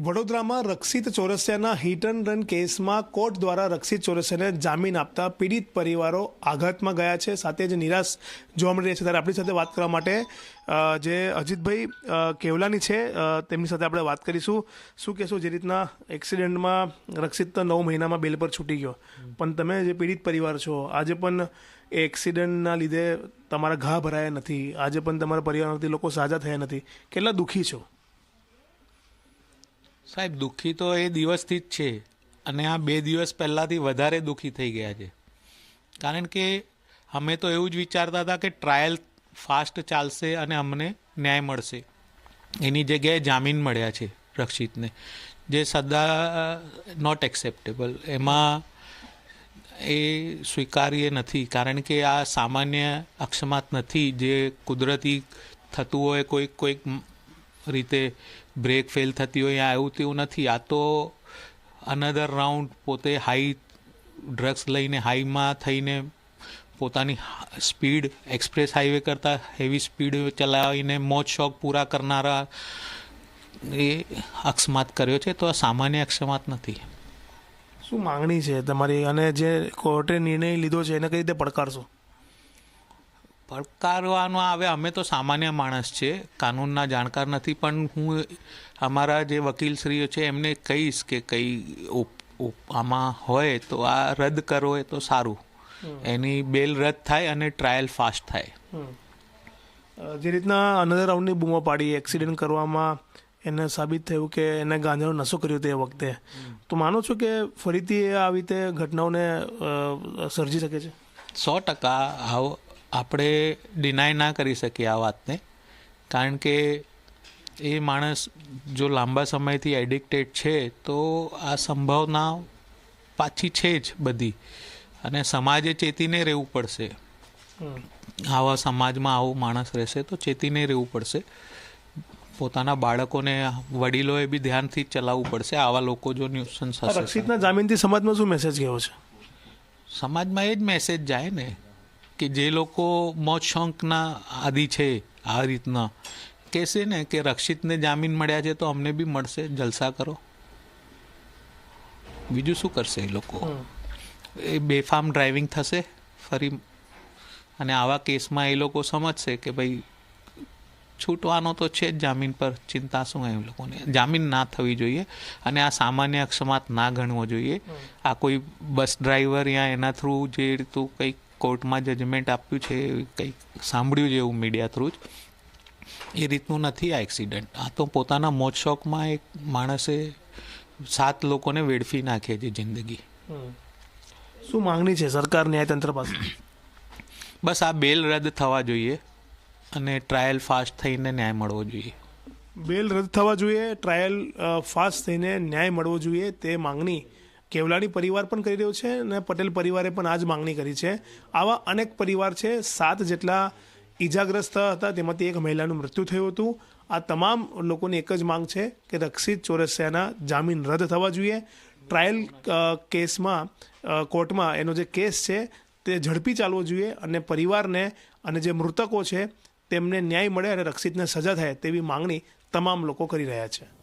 વડોદરામાં રક્ષિત ચોરસિયાના hit and run કેસમાં court દ્વારા રક્ષિત ચોરસિયાને જામીન આપતા પીડિત પરિવારો આઘાતમાં ગયા છે, સાથે જ નિરાશ જોવા મળી રહ્યા છે. ત્યારે આપણી સાથે વાત કરવા માટે જે અજીતભાઈ કેવલાની છે તેમની સાથે આપણે વાત કરીશું. શું કહેશો, જે રીતના એક્સિડન્ટમાં રક્ષિત 9 મહિનામાં બેલ પર છૂટી ગયો, પણ તમે જે પીડિત પરિવાર છો, આજે પણ એ એક્સિડન્ટના લીધે તમારા ઘા ભરાયા નથી, આજે પણ તમારા પરિવારમાંથી લોકો સાજા થયા નથી, કેટલા દુઃખી છો? સાહેબ, દુઃખી તો એ દિવસથી જ છે, અને આ 2 દિવસ પહેલાંથી વધારે દુઃખી થઈ ગયા છે. કારણ કે અમે તો એવું જ વિચારતા હતા કે ટ્રાયલ ફાસ્ટ ચાલશે અને અમને ન્યાય મળશે. એની જગ્યાએ જામીન મળ્યા છે રક્ષિતને, જે સદા નોટ એક્સેપ્ટેબલ. એમાં એ સ્વીકાર્ય નથી, કારણ કે આ સામાન્ય અકસ્માત નથી જે કુદરતી થતું હોય, કોઈક રીતે બ્રેક ફેલ થતી હોય, એવું તેવું નથી. આ તો અનધર રાઉન્ડ પોતે હાઈ ડ્રગ્સ લઈને હાઈમાં થઈને પોતાની સ્પીડ એક્સપ્રેસ હાઈવે કરતાં હેવી સ્પીડ ચલાવીને મોજ શોખ પૂરા કરનારા એ અકસ્માત કર્યો છે. તો આ સામાન્ય અકસ્માત નથી. શું માંગણી છે તમારી, અને જે કોર્ટે નિર્ણય લીધો છે એને કઈ રીતે પડકારશો? પડકારવાનો આવે, અમે તો સામાન્ય માણસ છે, કાનૂનના જાણકાર નથી, પણ હું અમારા જે વકીલશ્રીઓ છે એમને કહીશ કે કંઈ આમાં હોય તો આ રદ કરવો એ તો સારું, એની બેલ રદ થાય અને ટ્રાયલ ફાસ્ટ થાય. જે રીતના અનધર રાઉન્ડની બૂમો પાડી, એક્સિડન્ટ કરવામાં એને સાબિત થયું કે એને ગાંજાનો નશો કર્યો તે વખતે, તો માનો છો કે ફરીથી આવી રીતે ઘટનાઓને સર્જી શકે છે? 100% આપણે ડિનાય ના કરી શકીએ આ વાતને, કારણ કે એ માણસ જો લાંબા સમયથી એડિક્ટેડ છે તો આ સંભાવના પાછી છે જ બધી, અને સમાજે ચેતીને રહેવું પડશે. આવા સમાજમાં આવો માણસ રહેશે તો ચેતીને રહેવું પડશે. પોતાના બાળકોને, વડીલોએ બી ધ્યાનથી જ ચલાવવું પડશે. આવા લોકો જો ન્યુસન્સ હશે. રક્ષિતના જામીનથી સમાજમાં શું મેસેજ ગયો છે? સમાજમાં એ જ મેસેજ જાય ને કે જે લોકો મોજ શોખના આદિ છે, આ રીતના કહેશે ને કે રક્ષિતને જામીન મળ્યા છે તો અમને બી મળશે, જલસા કરો. બીજું શું કરશે એ લોકો? એ બેફામ ડ્રાઇવિંગ થશે ફરી, અને આવા કેસમાં એ લોકો સમજશે કે ભાઈ છૂટવાનો તો છે જ જામીન પર, ચિંતા શું એ લોકોને. જામીન ના થવી જોઈએ, અને આ સામાન્ય અકસ્માત ના ગણવો જોઈએ. આ કોઈ બસ ડ્રાઈવર યા એના થ્રુ જે રીતું કંઈક કોર્ટમાં જજમેન્ટ આપ્યું છે, કંઈક સાંભળ્યું છે એવું મીડિયા થ્રુ જ, એ રીતનું નથી આ એક્સિડન્ટ. આ તો પોતાના મોજ શોખમાં એક માણસે 7 લોકોને વેડફી નાખે છે જિંદગી. શું માંગણી છે સરકાર, ન્યાયતંત્ર પાસે? બસ આ બેલ રદ થવા જોઈએ અને ટ્રાયલ ફાસ્ટ થઈને ન્યાય મળવો જોઈએ. બેલ રદ થવા જોઈએ, ટ્રાયલ ફાસ્ટ થઈને ન્યાય મળવો જોઈએ, તે માંગણી કેવલાની પરિવાર પણ કરી રહ્યો છે, અને પટેલ પરિવારે પણ આ જ માંગણી કરી છે. આવા અનેક પરિવાર છે, 7 જેટલા ઈજાગ્રસ્ત હતા, તેમાંથી 1 મહિલાનું મૃત્યુ થયું હતું. આ તમામ લોકોની એક જ માંગ છે કે રક્ષિત ચોરસિયાના જામીન રદ થવા જોઈએ. ટ્રાયલ કેસમાં કોર્ટમાં એનો જે કેસ છે તે ઝડપી ચાલવો જોઈએ, અને પરિવારને અને જે મૃતકો છે તેમને ન્યાય મળે અને રક્ષિતને સજા થાય તેવી માંગણી તમામ લોકો કરી રહ્યા છે.